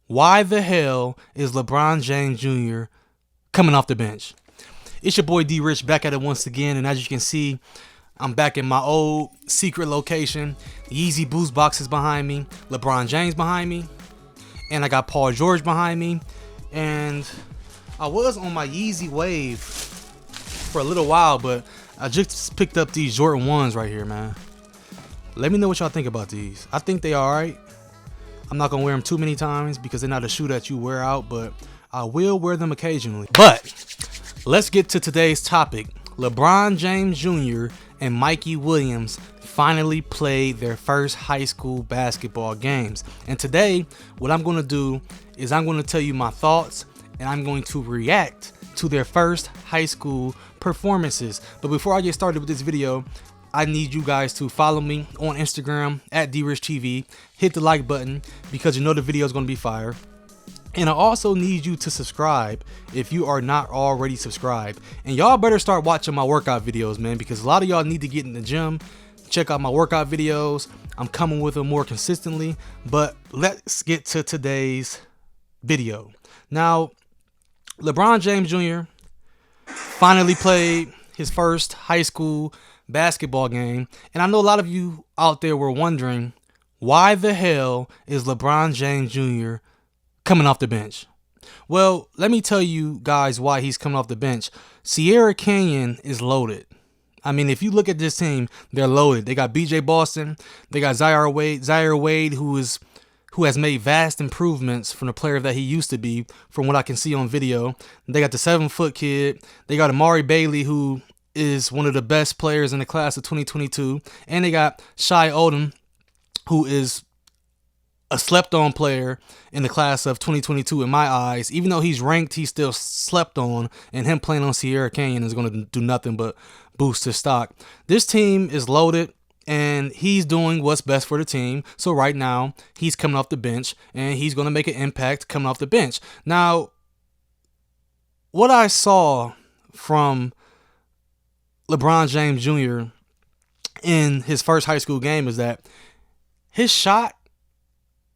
Why the hell is LeBron James Jr. coming off the bench? It's your boy D Rich back at it once again, and as you can see, I'm back in my old secret location. The Yeezy Boost box is behind me, LeBron James behind me, and I got Paul George behind me. And I was on my Yeezy wave for a little while, but I just picked up these Jordan 1s right here, man. Let me know what y'all think about these. I think they are alright. I'm not going to wear them too many times because they're not a shoe that you wear out, but I will wear them occasionally. But let's get to today's topic. LeBron James Jr. and Mikey Williams finally played their first high school basketball games. And today, what I'm going to do is I'm going to tell you my thoughts, and I'm going to react to their first high school performances. But before I get started with this video, I need you guys to follow me on Instagram at DRichTV. Hit the like button because you know the video is going to be fire. And I also need you to subscribe if you are not already subscribed. And y'all better start watching my workout videos, man, because a lot of y'all need to get in the gym. Check out my workout videos. I'm coming with them more consistently. But let's get to today's video. Now, LeBron James Jr. finally played his first high school basketball game, and I know a lot of you out there were wondering, why the hell is LeBron James Jr. coming off the bench? Well, let me tell you guys why he's coming off the bench. Sierra Canyon is loaded. I mean, if you look at this team, they're loaded. They got BJ Boston, they got Zaire Wade, who has made vast improvements from the player that he used to be, from what I can see on video. They got the 7-foot kid. They got Amari Bailey, who is one of the best players in the class of 2022. And they got Shai Odom, who is a slept-on player in the class of 2022 in my eyes. Even though he's ranked, he's still slept on, and him playing on Sierra Canyon is going to do nothing but boost his stock. This team is loaded, and he's doing what's best for the team. So right now, he's coming off the bench, and he's going to make an impact coming off the bench. Now, what I saw from LeBron James Jr. in his first high school game is that his shot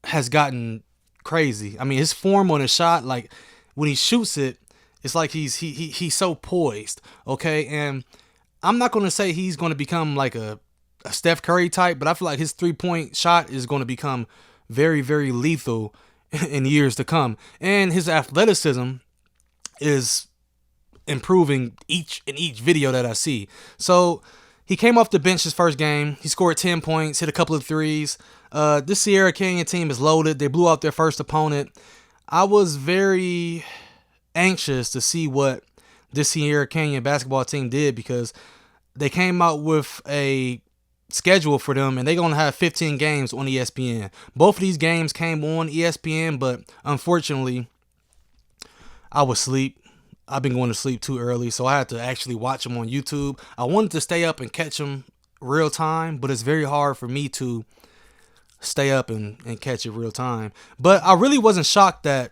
has gotten crazy. I mean, his form on his shot, like when he shoots it, it's like he's so poised, okay? And I'm not going to say he's going to become like a Steph Curry type, but I feel like his three-point shot is going to become very, very lethal in years to come. And his athleticism is improving in each video that I see. So he came off the bench his first game. He scored 10 points, hit a couple of threes. This Sierra Canyon team is loaded. They blew out their first opponent. I was very anxious to see what this Sierra Canyon basketball team did, because they came out with a schedule for them, and they're going to have 15 games on ESPN. Both of these games came on ESPN, but unfortunately, I was asleep. I've been going to sleep too early, so I had to actually watch them on YouTube. I wanted to stay up and catch them real time, but it's very hard for me to stay up and catch it real time. But I really wasn't shocked that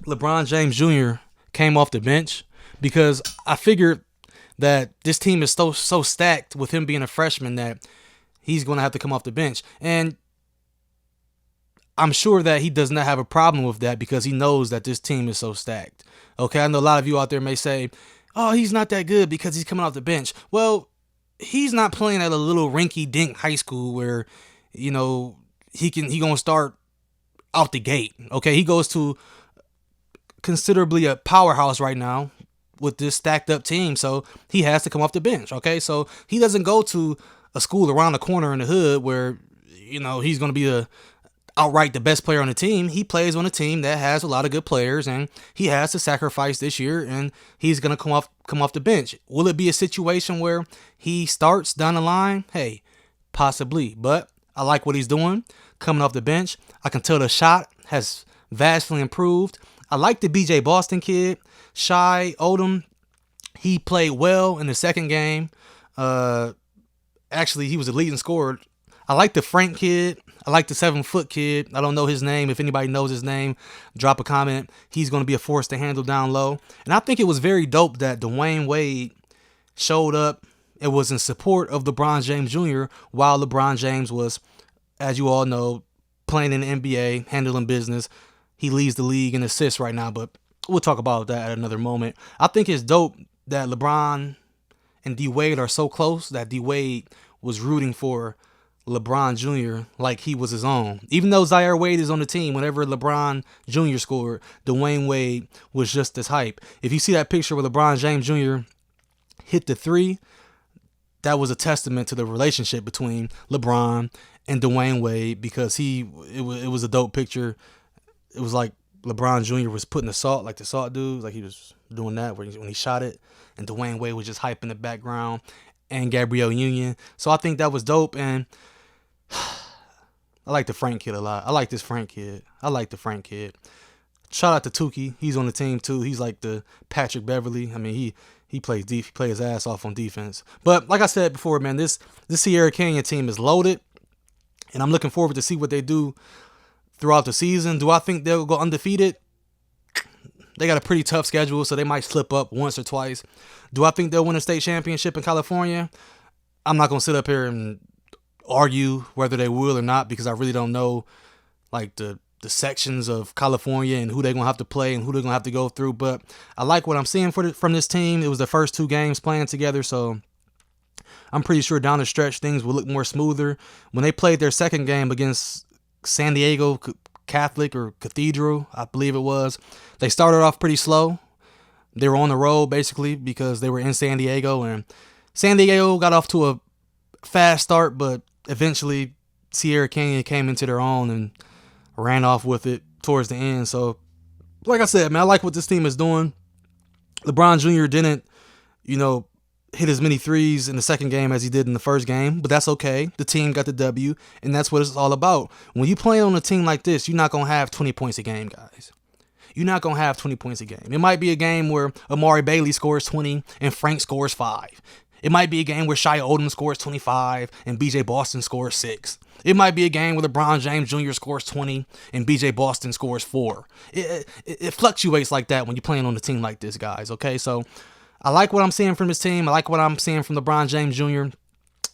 LeBron James Jr. came off the bench, because I figured that this team is so stacked with him being a freshman that he's going to have to come off the bench. And I'm sure that he does not have a problem with that, because he knows that this team is so stacked. Okay, I know a lot of you out there may say, oh, he's not that good because he's coming off the bench. Well, he's not playing at a little rinky-dink high school where, you know, he going to start out the gate. Okay, he goes to considerably a powerhouse right now with this stacked up team, so he has to come off the bench. Okay, so he doesn't go to a school around the corner in the hood where, you know, he's going to be outright the best player on the team. He plays on a team that has a lot of good players, and he has to sacrifice this year, and he's going to come off the bench. Will it be a situation where he starts down the line? Hey, possibly, but I like what he's doing coming off the bench. I can tell the shot has vastly improved. I like the BJ Boston kid, Shai Odom. He played well in the second game. Actually, he was the leading scorer. I like the Frank kid. I like the 7-foot kid. I don't know his name. If anybody knows his name, drop a comment. He's going to be a force to handle down low. And I think it was very dope that Dwayne Wade showed up. It was in support of LeBron James Jr. while LeBron James was, as you all know, playing in the NBA, handling business. he leads the league in assists right now, but we'll talk about that at another moment. I think it's dope that LeBron and D Wade are so close that D Wade was rooting for LeBron Jr. like he was his own. Even though Zaire Wade is on the team, whenever LeBron Jr. scored, Dwayne Wade was just as hype. If you see that picture where LeBron James Jr. hit the three, that was a testament to the relationship between LeBron and Dwayne Wade, because it was a dope picture. It was like LeBron Jr. was putting the salt, like the salt dude, like he was doing that when he shot it, and Dwayne Wade was just hype in the background, and Gabrielle Union. So I think that was dope, and I like the Frank kid a lot. I like this Frank kid. I like the Frank kid. Shout out to Tukey. He's on the team too. He's like the Patrick Beverly. I mean, he plays he plays his ass off on defense. But like I said before, man, this Sierra Canyon team is loaded, and I'm looking forward to see what they do throughout the season. Do I think they'll go undefeated? They got a pretty tough schedule, so they might slip up once or twice. Do I think they'll win a state championship in California? I'm not gonna sit up here and argue whether they will or not, because I really don't know like the sections of California and who they're gonna have to play and who they're gonna have to go through. But I like what I'm seeing from this team. It was the first 2 games playing together, so I'm pretty sure down the stretch things will look more smoother. When they played their second game against San Diego Catholic or Cathedral, I believe it was, they started off pretty slow. They were on the road basically because they were in San Diego, and San Diego got off to a fast start, but eventually Sierra Canyon came into their own and ran off with it towards the end. So like I said, man, I like what this team is doing. LeBron Jr. didn't, hit as many threes in the second game as he did in the first game, but that's okay. The team got the W, and that's what it's all about. When you play on a team like this, you're not going to have 20 points a game, guys. You're not going to have 20 points a game. It might be a game where Amari Bailey scores 20 and Frank scores 5. It might be a game where Shai Odom scores 25 and BJ Boston scores 6. It might be a game where LeBron James Jr. scores 20 and BJ Boston scores 4. It fluctuates like that when you're playing on a team like this, guys, okay? So I like what I'm seeing from this team. I like what I'm seeing from LeBron James Jr.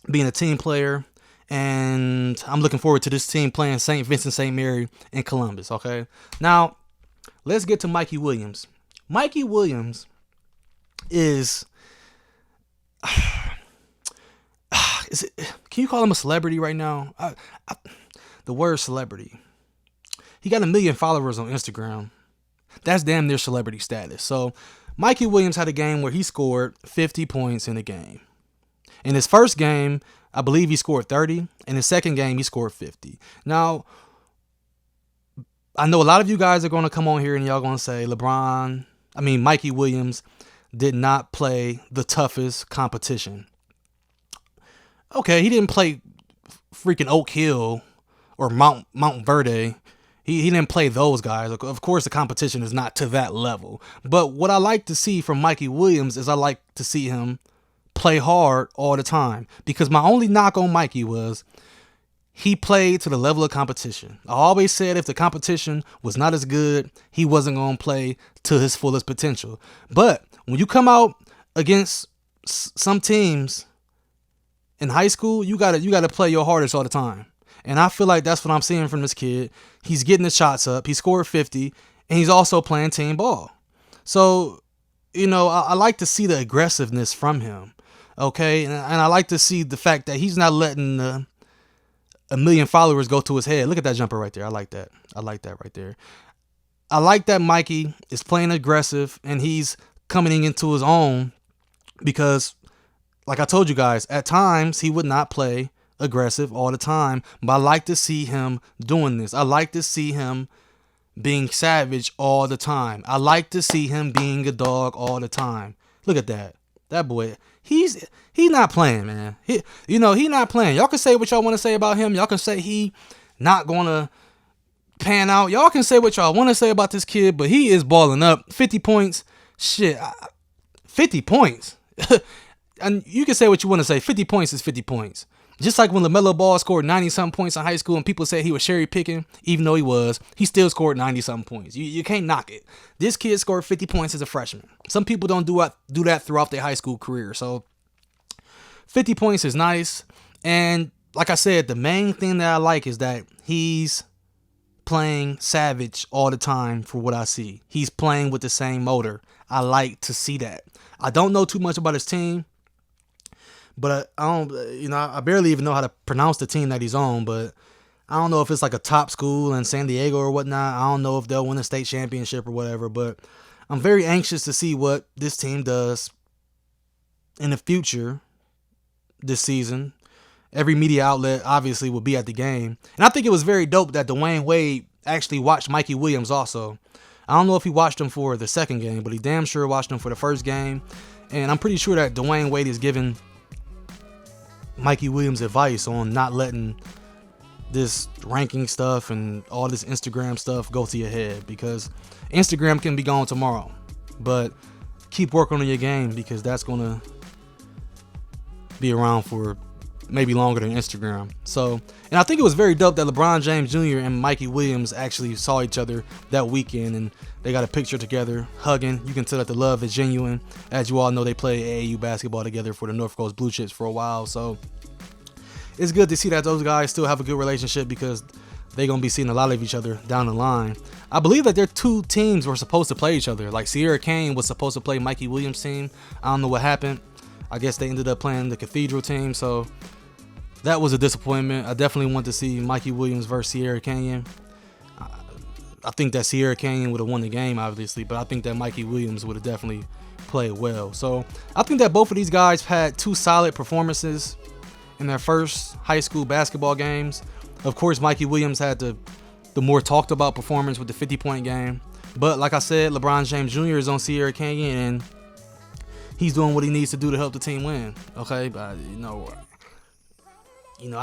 being a team player. And I'm looking forward to this team playing St. Vincent St. Mary in Columbus, okay? Now, let's get to Mikey Williams. Mikey Williams is... can you call him a celebrity right now? The word celebrity. He got 1 million followers on Instagram. That's damn near celebrity status. So Mikey Williams had a game where he scored 50 points in a game. In his first game, I believe he scored 30. In his second game, he scored 50. Now, I know a lot of you guys are going to come on here and y'all going to say Mikey Williams did not play the toughest competition. Okay, he didn't play freaking Oak Hill or Mount Verde. He didn't play those guys. Of course, the competition is not to that level. But what I like to see from Mikey Williams is I like to see him play hard all the time. Because my only knock on Mikey was he played to the level of competition. I always said if the competition was not as good, he wasn't going to play to his fullest potential. But when you come out against some teams in high school, you gotta play your hardest all the time. And I feel like that's what I'm seeing from this kid. He's getting the shots up. He scored 50, and he's also playing team ball. So, I like to see the aggressiveness from him, okay? And I like to see the fact that he's not letting 1 million followers go to his head. Look at that jumper right there. I like that. I like that right there. I like that Mikey is playing aggressive, and he's coming into his own because, like I told you guys, at times he would not play aggressive all the time, but I like to see him doing this. I like to see him being savage all the time. I like to see him being a dog all the time. Look at that. That boy, he's not playing, man. He not playing. Y'all can say what y'all want to say about him. Y'all can say he not going to pan out. Y'all can say what y'all want to say about this kid, but he is balling up. 50 points. Shit. 50 points. And you can say what you want to say. 50 points is 50 points. Just like when LaMelo Ball scored 90-something points in high school and people said he was cherry picking, even though he still scored 90-something points. You can't knock it. This kid scored 50 points as a freshman. Some people don't do that throughout their high school career. So 50 points is nice. And like I said, the main thing that I like is that he's playing savage all the time for what I see. He's playing with the same motor. I like to see that. I don't know too much about his team, but I don't, I barely even know how to pronounce the team that he's on, but I don't know if it's like a top school in San Diego or whatnot. I don't know if they'll win a state championship or whatever, but I'm very anxious to see what this team does in the future this season. Every media outlet obviously will be at the game. And I think it was very dope that Dwayne Wade actually watched Mikey Williams also. I don't know if he watched him for the second game, but he damn sure watched him for the first game. And I'm pretty sure that Dwayne Wade is giving Mikey Williams advice on not letting this ranking stuff and all this Instagram stuff go to your head, because Instagram can be gone tomorrow. But keep working on your game, because that's going to be around for maybe longer than Instagram. So, and I think it was very dope that LeBron James Jr. and Mikey Williams actually saw each other that weekend, and they got a picture together hugging. You can tell that the love is genuine. As you all know, they played AAU basketball together for the North Coast Blue Chips for a while. So it's good to see that those guys still have a good relationship, because they're going to be seeing a lot of each other down the line. I believe that their two teams were supposed to play each other. Like Sierra Kane was supposed to play Mikey Williams' team. I don't know what happened. I guess they ended up playing the Cathedral team, so that was a disappointment. I definitely want to see Mikey Williams versus Sierra Canyon. I think that Sierra Canyon would have won the game, obviously, but I think that Mikey Williams would have definitely played well. So I think that both of these guys had two solid performances in their first high school basketball games. Of course, Mikey Williams had the more talked about performance with the 50-point game. But like I said, LeBron James Jr. is on Sierra Canyon, and he's doing what he needs to do to help the team win. Okay, but I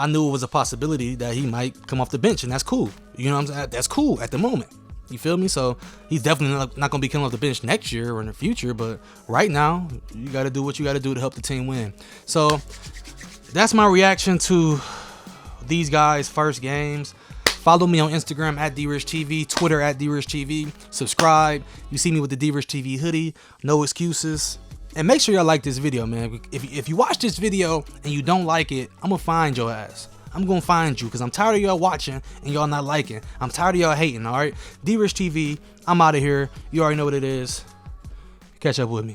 knew it was a possibility that he might come off the bench, and that's cool. You know what I'm saying? That's cool at the moment. You feel me? So he's definitely not going to be coming off the bench next year or in the future, but right now, you got to do what you got to do to help the team win. So that's my reaction to these guys' first games. Follow me on Instagram at DRichTV, Twitter at DRichTV. Subscribe. You see me with the DRichTV hoodie. No excuses. And make sure y'all like this video, man. If you watch this video and you don't like it, I'm going to find your ass. I'm going to find you, because I'm tired of y'all watching and y'all not liking. I'm tired of y'all hating, all right? DRichTV, I'm out of here. You already know what it is. Catch up with me.